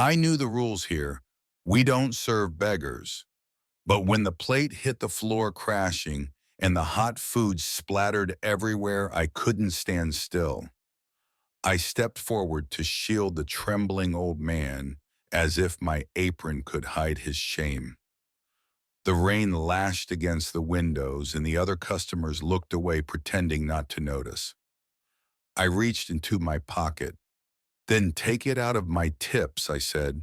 I knew the rules here. We don't serve beggars. But when the plate hit the floor crashing and the hot food splattered everywhere, I couldn't stand still. I stepped forward to shield the trembling old man as if my apron could hide his shame. The rain lashed against the windows and the other customers looked away pretending not to notice. I reached into my pocket. Then take it out of my tips, I said.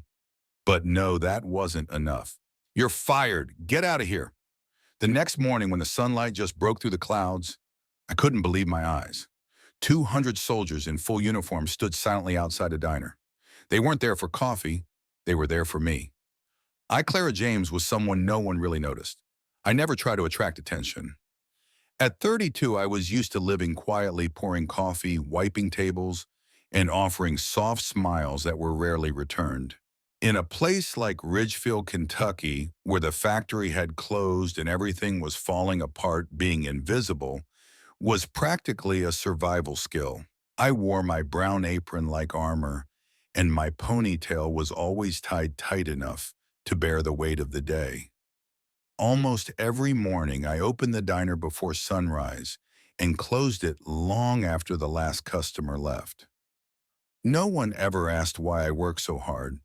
But no, that wasn't enough. You're fired. Get out of here. The next morning, when the sunlight just broke through the clouds, I couldn't believe my eyes. 200 soldiers in full uniform stood silently outside a diner. They weren't there for coffee. They were there for me. Clara James was someone no one really noticed. I never tried to attract attention. At 32, I was used to living quietly, pouring coffee, wiping tables, and offering soft smiles that were rarely returned. In a place like Ridgefield, Kentucky, where the factory had closed and everything was falling apart, being invisible was practically a survival skill. I wore my brown apron like armor, and my ponytail was always tied tight enough to bear the weight of the day. Almost every morning, I opened the diner before sunrise and closed it long after the last customer left. No one ever asked why I worked so hard,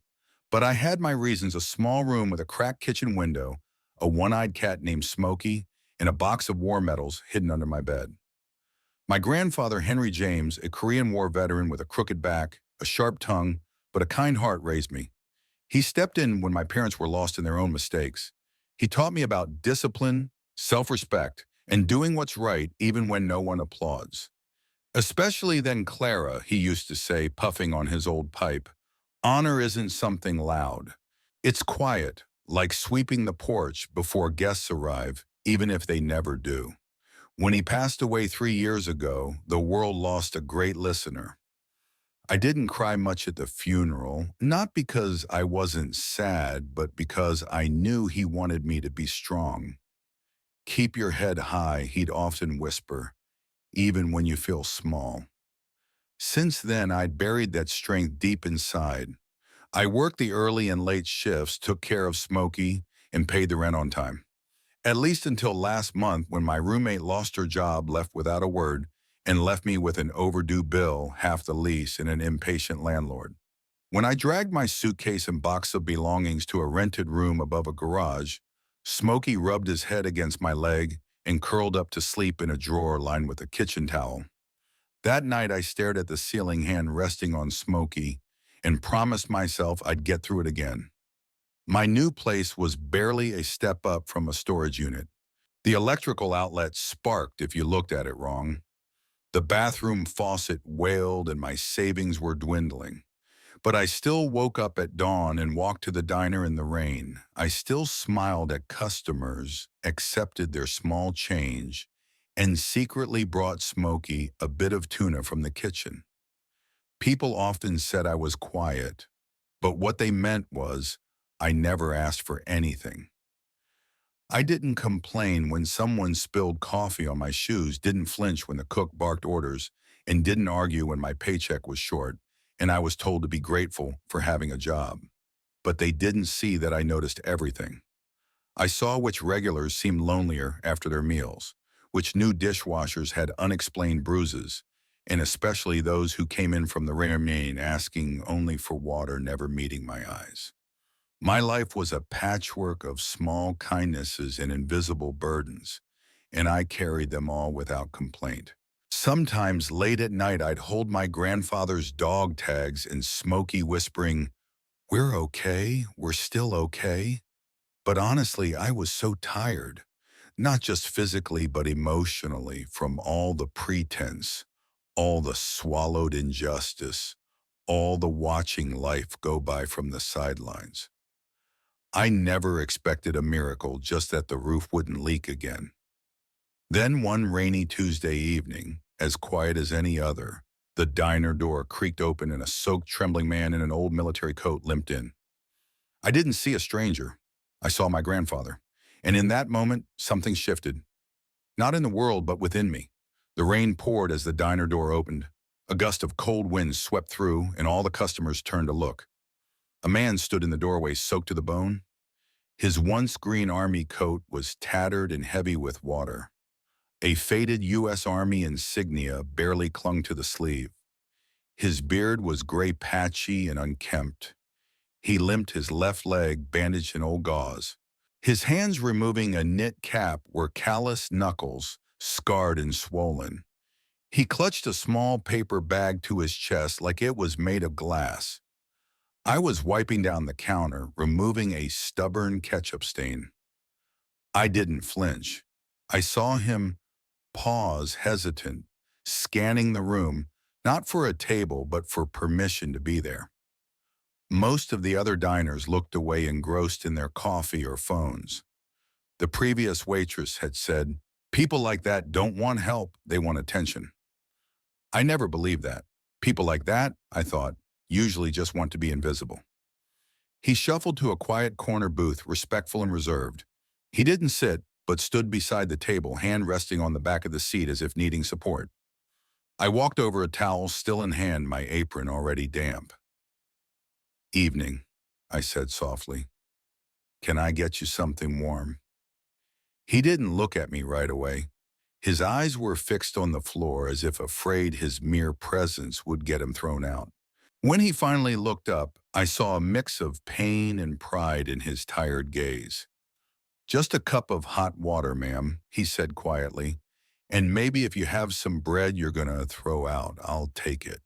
but I had my reasons: a small room with a cracked kitchen window, a one-eyed cat named Smokey, and a box of war medals hidden under my bed. My grandfather, Henry James, a Korean War veteran with a crooked back, a sharp tongue, but a kind heart, raised me. He stepped in when my parents were lost in their own mistakes. He taught me about discipline, self-respect, and doing what's right even when no one applauds. Especially then Clara, he used to say, puffing on his old pipe. Honor isn't something loud. It's quiet, like sweeping the porch before guests arrive, even if they never do. When he passed away 3 years ago, the world lost a great listener. I didn't cry much at the funeral, not because I wasn't sad, but because I knew he wanted me to be strong. Keep your head high, he'd often whisper, even when you feel small. Since then, I'd buried that strength deep inside. I worked the early and late shifts, took care of Smokey, and paid the rent on time. At least until last month, when my roommate lost her job, left without a word, and left me with an overdue bill, half the lease, and an impatient landlord. When I dragged my suitcase and box of belongings to a rented room above a garage, Smokey rubbed his head against my leg and curled up to sleep in a drawer lined with a kitchen towel. That night, I stared at the ceiling, hand resting on Smokey, and promised myself I'd get through it again. My new place was barely a step up from a storage unit. The electrical outlet sparked if you looked at it wrong. The bathroom faucet wailed and my savings were dwindling. But I still woke up at dawn and walked to the diner in the rain. I still smiled at customers, accepted their small change, and secretly brought Smokey a bit of tuna from the kitchen. People often said I was quiet, but what they meant was I never asked for anything. I didn't complain when someone spilled coffee on my shoes, didn't flinch when the cook barked orders, and didn't argue when my paycheck was short and I was told to be grateful for having a job. But they didn't see that I noticed everything. I saw which regulars seemed lonelier after their meals, which new dishwashers had unexplained bruises, and especially those who came in from the rain asking only for water, never meeting my eyes. My life was a patchwork of small kindnesses and invisible burdens, and I carried them all without complaint. Sometimes late at night, I'd hold my grandfather's dog tags and Smokey whispering, "We're okay, we're still okay." But honestly, I was so tired, not just physically but emotionally, from all the pretense, all the swallowed injustice, all the watching life go by from the sidelines. I never expected a miracle, just that the roof wouldn't leak again. Then one rainy Tuesday evening, as quiet as any other, the diner door creaked open and a soaked, trembling man in an old military coat limped in. I didn't see a stranger. I saw my grandfather. And in that moment, something shifted. Not in the world, but within me. The rain poured as the diner door opened. A gust of cold wind swept through, and all the customers turned to look. A man stood in the doorway, soaked to the bone. His once green army coat was tattered and heavy with water. A faded U.S. Army insignia barely clung to the sleeve. His beard was gray, patchy, and unkempt. He limped, his left leg bandaged in old gauze. His hands removing a knit cap were calloused knuckles, scarred and swollen. He clutched a small paper bag to his chest like it was made of glass. I was wiping down the counter, removing a stubborn ketchup stain. I didn't flinch. I saw him pause, hesitant, scanning the room, not for a table, but for permission to be there. Most of the other diners looked away, engrossed in their coffee or phones. The previous waitress had said, "People like that don't want help, they want attention." I never believed that. People like that, I thought, usually just want to be invisible. He shuffled to a quiet corner booth, respectful and reserved. He didn't sit, but stood beside the table, hand resting on the back of the seat as if needing support. I walked over, a towel still in hand, my apron already damp. "Evening," I said softly. "Can I get you something warm?" He didn't look at me right away. His eyes were fixed on the floor as if afraid his mere presence would get him thrown out. When he finally looked up, I saw a mix of pain and pride in his tired gaze. "Just a cup of hot water, ma'am," he said quietly. "And maybe if you have some bread you're gonna throw out, I'll take it."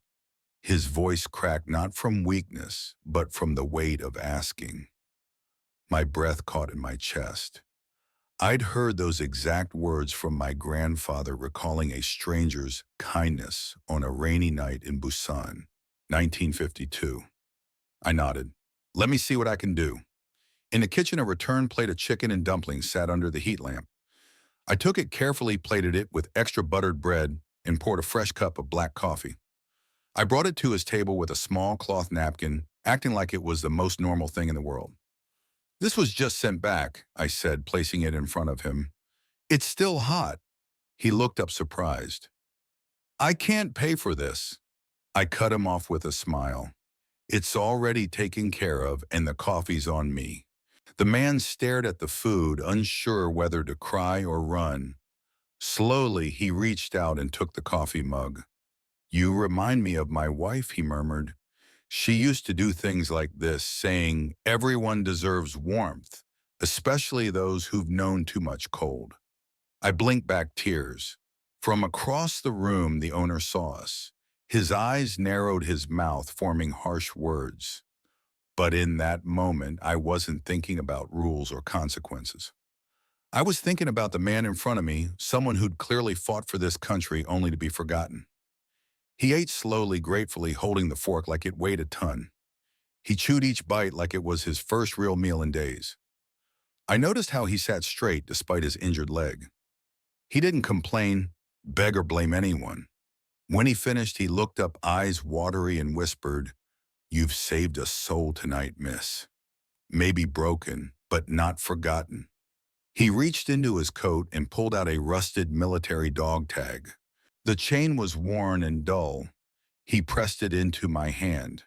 His voice cracked, not from weakness, but from the weight of asking. My breath caught in my chest. I'd heard those exact words from my grandfather, recalling a stranger's kindness on a rainy night in Busan, 1952. I nodded. "Let me see what I can do." In the kitchen, a return plate of chicken and dumplings sat under the heat lamp. I took it, carefully plated it with extra buttered bread, and poured a fresh cup of black coffee. I brought it to his table with a small cloth napkin, acting like it was the most normal thing in the world. "This was just sent back," I said, placing it in front of him. "It's still hot." He looked up surprised. "I can't pay for this." I cut him off with a smile. "It's already taken care of, and the coffee's on me." The man stared at the food, unsure whether to cry or run. Slowly, he reached out and took the coffee mug. "You remind me of my wife," he murmured. "She used to do things like this, saying, 'Everyone deserves warmth, especially those who've known too much cold.'" I blinked back, tears. From across the room, the owner saw us. His eyes narrowed, his mouth forming harsh words. But in that moment, I wasn't thinking about rules or consequences. I was thinking about the man in front of me, someone who'd clearly fought for this country only to be forgotten. He ate slowly, gratefully, holding the fork like it weighed a ton. He chewed each bite like it was his first real meal in days. I noticed how he sat straight despite his injured leg. He didn't complain, beg, or blame anyone. When he finished, he looked up, eyes watery, and whispered, "You've saved a soul tonight, miss. Maybe broken, but not forgotten." He reached into his coat and pulled out a rusted military dog tag. The chain was worn and dull. He pressed it into my hand.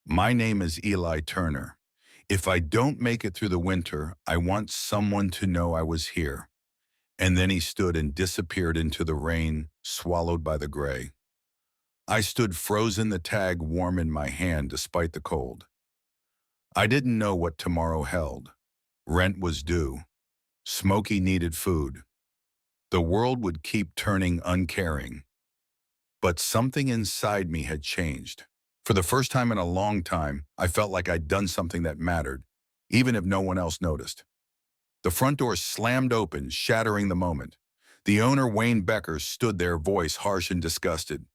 "My name is Eli Turner. If I don't make it through the winter, I want someone to know I was here." And then he stood and disappeared into the rain, swallowed by the gray. I stood frozen, the tag warm in my hand despite the cold. I didn't know what tomorrow held. Rent was due. Smokey needed food. The world would keep turning uncaring. But something inside me had changed. For the first time in a long time, I felt like I'd done something that mattered, even if no one else noticed. The front door slammed open, shattering the moment. The owner, Wayne Becker, stood there, voice harsh and disgusted.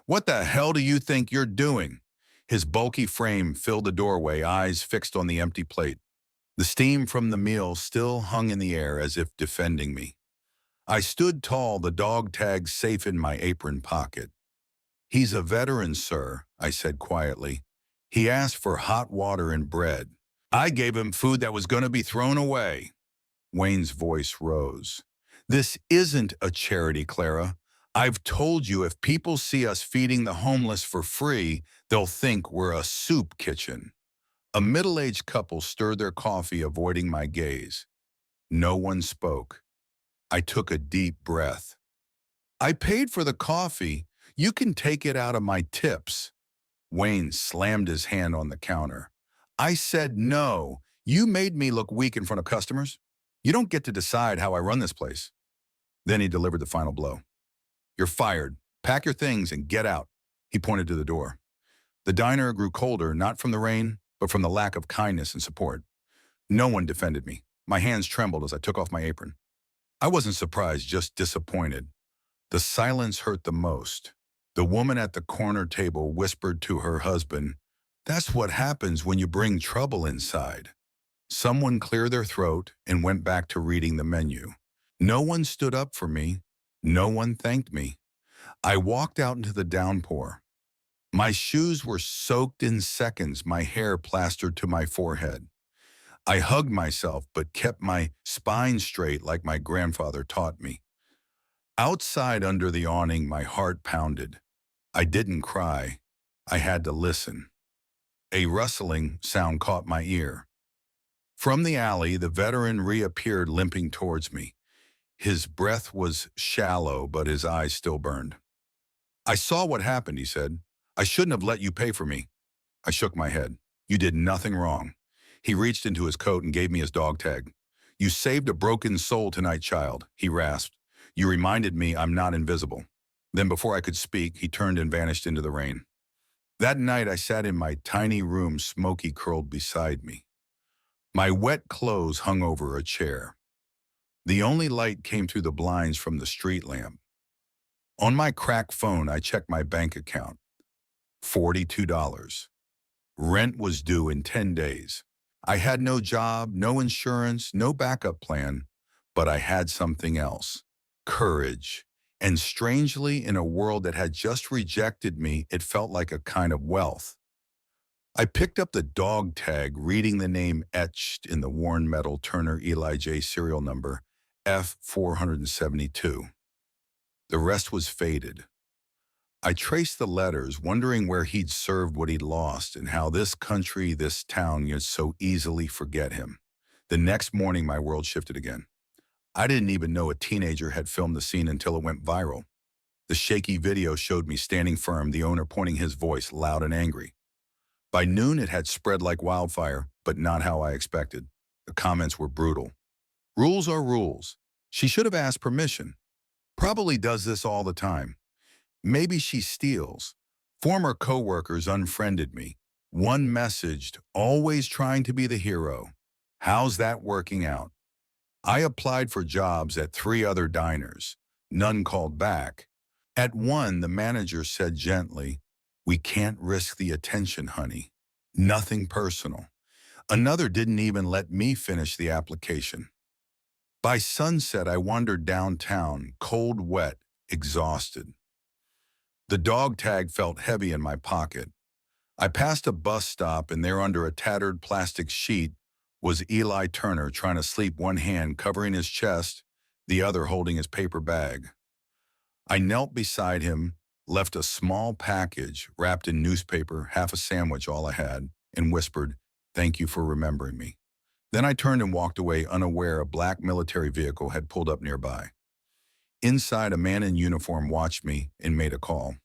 "What the hell do you think you're doing?" His bulky frame filled the doorway, eyes fixed on the empty plate. The steam from the meal still hung in the air as if defending me. I stood tall, the dog tag safe in my apron pocket. "He's a veteran, sir," I said quietly. "He asked for hot water and bread. I gave him food that was going to be thrown away." Wayne's voice rose. "This isn't a charity, Clara. I've told you, if people see us feeding the homeless for free, they'll think we're a soup kitchen." A middle-aged couple stirred their coffee, avoiding my gaze. No one spoke. I took a deep breath. I paid for the coffee. You can take it out of my tips. Wayne slammed his hand on the counter. I said no. You made me look weak in front of customers. You don't get to decide how I run this place. Then he delivered the final blow. You're fired. Pack your things and get out. He pointed to the door. The diner grew colder, not from the rain, but from the lack of kindness and support. No one defended me. My hands trembled as I took off my apron. I wasn't surprised, just disappointed. The silence hurt the most. The woman at the corner table whispered to her husband, "That's what happens when you bring trouble inside." Someone cleared their throat and went back to reading the menu. No one stood up for me. No one thanked me. I walked out into the downpour. My shoes were soaked in seconds, my hair plastered to my forehead. I hugged myself but kept my spine straight like my grandfather taught me. Outside under the awning, my heart pounded. I didn't cry. I had to listen. A rustling sound caught my ear. From the alley, the veteran reappeared, limping towards me. His breath was shallow, but his eyes still burned. I saw what happened, he said. I shouldn't have let you pay for me. I shook my head. You did nothing wrong. He reached into his coat and gave me his dog tag. You saved a broken soul tonight, child, he rasped. You reminded me I'm not invisible. Then before I could speak, he turned and vanished into the rain. That night, I sat in my tiny room, Smokey curled beside me. My wet clothes hung over a chair. The only light came through the blinds from the street lamp. On my cracked phone, I checked my bank account. $42. Rent was due in 10 days. I had no job, no insurance, no backup plan, but I had something else. Courage. And strangely, in a world that had just rejected me, it felt like a kind of wealth. I picked up the dog tag, reading the name etched in the worn metal, Turner Eli J, serial number F472. The rest was faded. I traced the letters, wondering where he'd served what he'd lost and how this country, this town, could so easily forget him. The next morning, my world shifted again. I didn't even know a teenager had filmed the scene until it went viral. The shaky video showed me standing firm, the owner pointing his voice loud and angry. By noon, it had spread like wildfire, but not how I expected. The comments were brutal. Rules are rules. She should have asked permission. Probably does this all the time. Maybe she steals. Former coworkers unfriended me. One messaged, always trying to be the hero. How's that working out? I applied for jobs at 3 other diners. None called back. At one, the manager said gently, "We can't risk the attention, honey." Nothing personal. Another didn't even let me finish the application. By sunset, I wandered downtown, cold, wet, exhausted. The dog tag felt heavy in my pocket. I passed a bus stop, and there under a tattered plastic sheet was Eli Turner, trying to sleep, one hand covering his chest, the other holding his paper bag. I knelt beside him, left a small package wrapped in newspaper, half a sandwich, all I had, and whispered, "Thank you for remembering me." Then I turned and walked away, unaware a black military vehicle had pulled up nearby. Inside, a man in uniform watched me and made a call.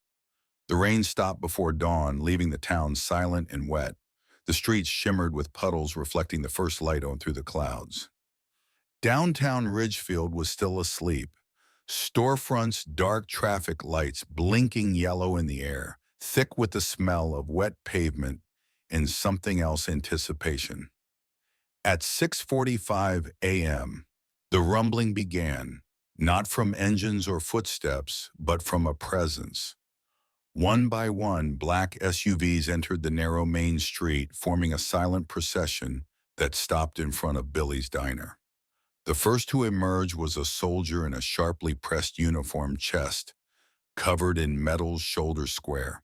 The rain stopped before dawn, leaving the town silent and wet. The streets shimmered with puddles reflecting the first light on through the clouds. Downtown Ridgefield was still asleep. Storefronts, dark traffic lights blinking yellow in the air, thick with the smell of wet pavement and something else, anticipation. At 6:45 a.m., the rumbling began, not from engines or footsteps, but from a presence. One by one, black SUVs entered the narrow main street, forming a silent procession that stopped in front of Billy's Diner. The first to emerge was a soldier in a sharply pressed uniform, chest covered in metal, shoulder square.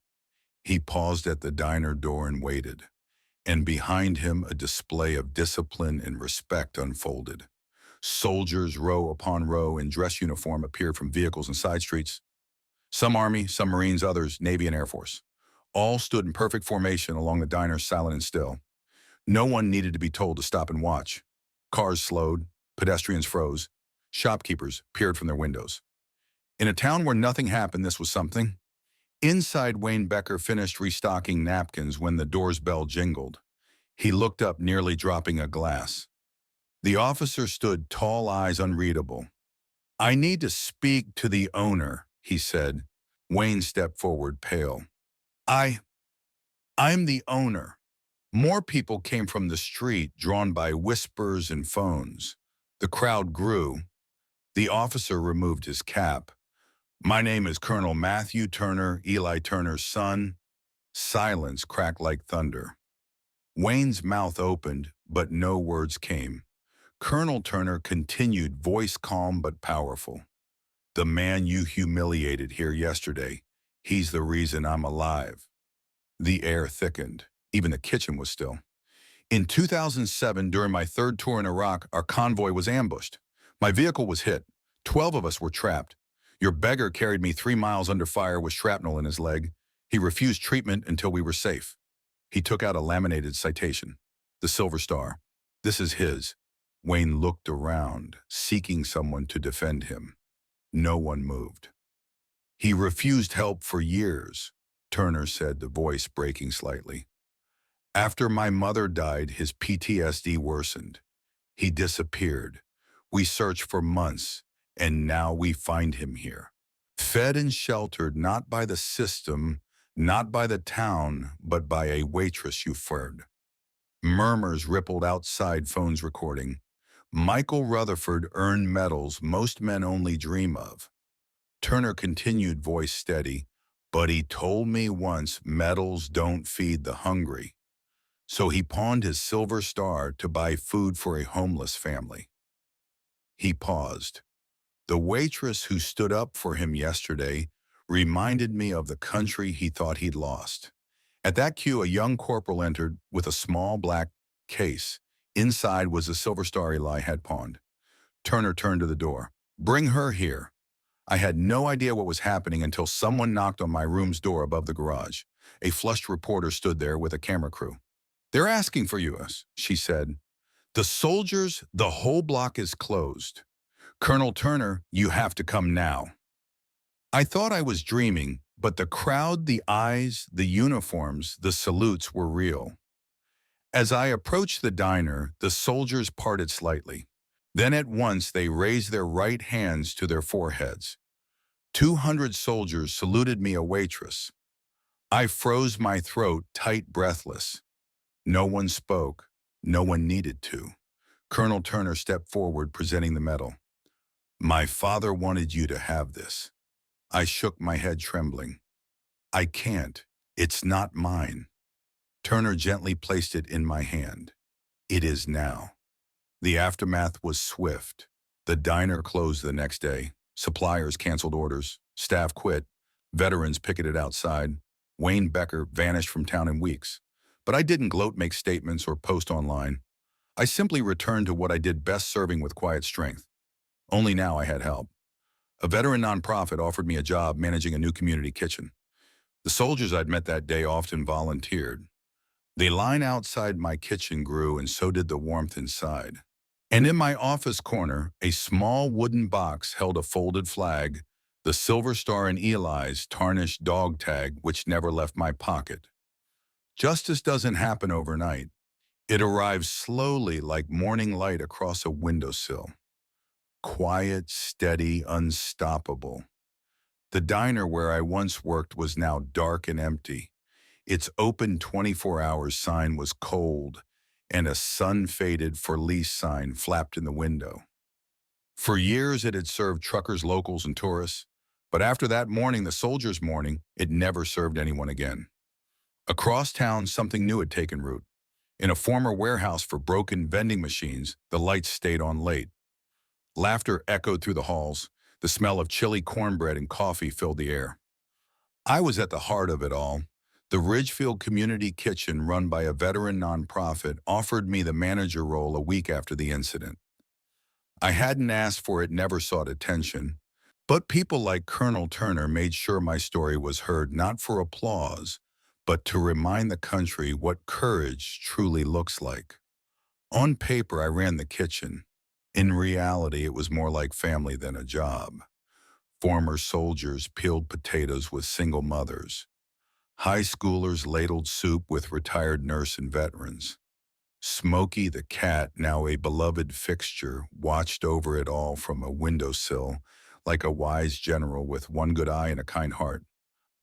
He paused at the diner door and waited, and behind him a display of discipline and respect unfolded. Soldiers, row upon row in dress uniform, appeared from vehicles and side streets. Some Army, some Marines, others Navy and Air Force. All stood in perfect formation along the diner, silent and still. No one needed to be told to stop and watch. Cars slowed, pedestrians froze, shopkeepers peered from their windows. In a town where nothing happened, this was something. Inside, Wayne Becker finished restocking napkins when the door's bell jingled. He looked up, nearly dropping a glass. The officer stood, tall eyes unreadable. "I need to speak to the owner," he said. Wayne stepped forward, pale. I, I'm the owner." More people came from the street, drawn by whispers and phones. The crowd grew. The officer removed his cap. "My name is Colonel Matthew Turner, Eli Turner's son." Silence cracked like thunder. Wayne's mouth opened, but no words came. Colonel Turner continued, voice calm but powerful. "The man you humiliated here yesterday, he's the reason I'm alive." The air thickened. Even the kitchen was still. "In 2007, during my third tour in Iraq, our convoy was ambushed. My vehicle was hit. 12 of us were trapped. Your beggar carried me 3 miles under fire with shrapnel in his leg. He refused treatment until we were safe." He took out a laminated citation. The Silver Star. "This is his." Wayne looked around, seeking someone to defend him. No one moved. "He refused help for years," Turner said, the voice breaking slightly. "After my mother died, his PTSD worsened. He disappeared. We searched for months, and now we find him here. Fed and sheltered not by the system, not by the town, but by a waitress you fired." Murmurs rippled outside, phones recording. "Michael Rutherford earned medals most men only dream of." Turner continued, voice steady. "But he told me once medals don't feed the hungry." So he pawned his Silver Star to buy food for a homeless family. He paused. "The waitress who stood up for him yesterday reminded me of the country he thought he'd lost." At that cue, a young corporal entered with a small black case. Inside was the Silver Star Eli had pawned. Turner turned to the door. "Bring her here." I had no idea what was happening until someone knocked on my room's door above the garage. A flushed reporter stood there with a camera crew. "They're asking for you," she said. "The soldiers, the whole block is closed. Colonel Turner, you have to come now." I thought I was dreaming, but the crowd, the eyes, the uniforms, the salutes were real. As I approached the diner, the soldiers parted slightly. Then at once they raised their right hands to their foreheads. 200 soldiers saluted me, a waitress. I froze my throat, tight, breathless. No one spoke. No one needed to. Colonel Turner stepped forward, presenting the medal. "My father wanted you to have this." I shook my head, trembling. "I can't. It's not mine." Turner gently placed it in my hand. "It is now." The aftermath was swift. The diner closed the next day. Suppliers canceled orders. Staff quit. Veterans picketed outside. Wayne Becker vanished from town in weeks. But I didn't gloat, make statements, or post online. I simply returned to what I did best, serving with quiet strength. Only now I had help. A veteran nonprofit offered me a job managing a new community kitchen. The soldiers I'd met that day often volunteered. The line outside my kitchen grew, and so did the warmth inside. And in my office corner, a small wooden box held a folded flag, the Silver Star and Eli's tarnished dog tag, which never left my pocket. Justice doesn't happen overnight. It arrives slowly, like morning light across a windowsill. Quiet, steady, unstoppable. The diner where I once worked was now dark and empty. Its open 24 hours sign was cold, and a sun-faded "for lease" sign flapped in the window. For years it had served truckers, locals, and tourists, but after that morning, the soldiers' morning, it never served anyone again. Across town, something new had taken root. In a former warehouse for broken vending machines, the lights stayed on late. Laughter echoed through the halls. The smell of chili cornbread and coffee filled the air. I was at the heart of it all. The Ridgefield Community Kitchen, run by a veteran nonprofit, offered me the manager role a week after the incident. I hadn't asked for it, never sought attention, but people like Colonel Turner made sure my story was heard, not for applause, but to remind the country what courage truly looks like. On paper, I ran the kitchen. In reality, it was more like family than a job. Former soldiers peeled potatoes with single mothers. High schoolers ladled soup with retired nurse and veterans. Smokey the cat, now a beloved fixture, watched over it all from a windowsill, like a wise general with one good eye and a kind heart.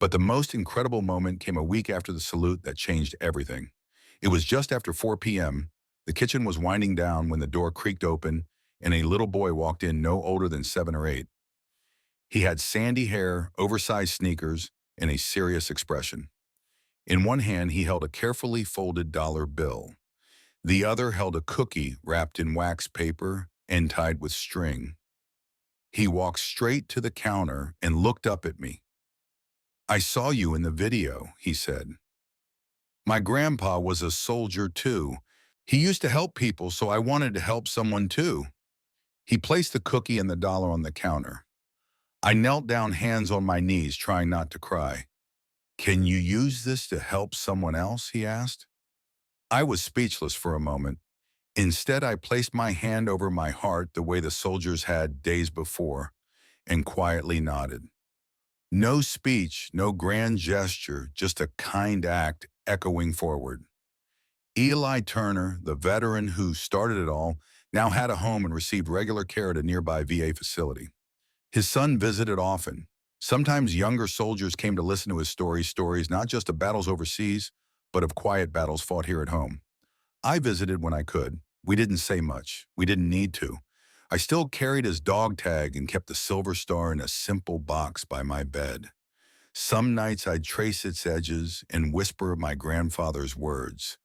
But the most incredible moment came a week after the salute that changed everything. It was just after 4 p.m. The kitchen was winding down when the door creaked open and a little boy walked in no older than 7 or 8. He had sandy hair, oversized sneakers, and a serious expression. In one hand, he held a carefully folded dollar bill. The other held a cookie wrapped in wax paper and tied with string. He walked straight to the counter and looked up at me. "I saw you in the video," he said. "My grandpa was a soldier too. He used to help people, so I wanted to help someone too." He placed the cookie and the dollar on the counter. I knelt down, hands on my knees, trying not to cry. "Can you use this to help someone else?" he asked. I was speechless for a moment. Instead, I placed my hand over my heart the way the soldiers had days before and quietly nodded. No speech, no grand gesture, just a kind act echoing forward. Eli Turner, the veteran who started it all, now had a home and received regular care at a nearby VA facility. His son visited often. Sometimes younger soldiers came to listen to his stories not just of battles overseas, but of quiet battles fought here at home. I visited when I could. We didn't say much. We didn't need to. I still carried his dog tag and kept the silver star in a simple box by my bed. Some nights I'd trace its edges and whisper my grandfather's words.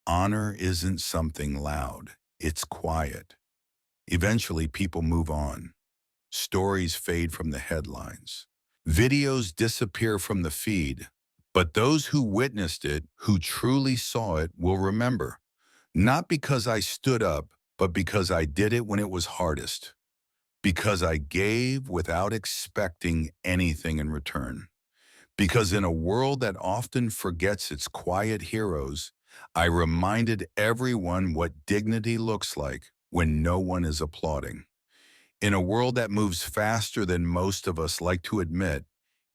Honor isn't something loud. It's quiet. Eventually, people move on. Stories fade from the headlines. Videos disappear from the feed. But those who witnessed it, who truly saw it, will remember. Not because I stood up, but because I did it when it was hardest. Because I gave without expecting anything in return. Because in a world that often forgets its quiet heroes, I reminded everyone what dignity looks like when no one is applauding. In a world that moves faster than most of us like to admit,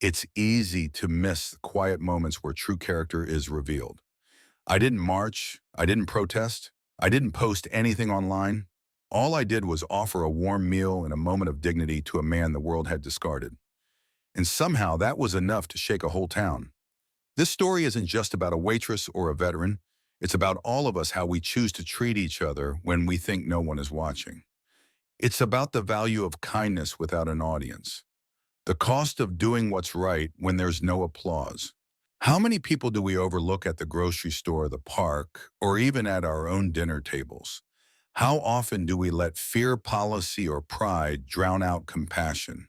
it's easy to miss the quiet moments where true character is revealed. I didn't march, I didn't protest, I didn't post anything online. All I did was offer a warm meal and a moment of dignity to a man the world had discarded. And somehow that was enough to shake a whole town. This story isn't just about a waitress or a veteran. It's about all of us, how we choose to treat each other when we think no one is watching. It's about the value of kindness without an audience. The cost of doing what's right when there's no applause. How many people do we overlook at the grocery store, the park, or even at our own dinner tables? How often do we let fear, policy, or pride drown out compassion?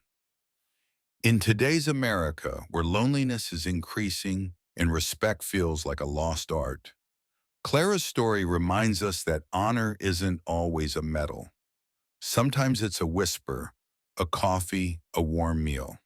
In today's America, where loneliness is increasing and respect feels like a lost art, Clara's story reminds us that honor isn't always a medal. Sometimes it's a whisper, a coffee, a warm meal.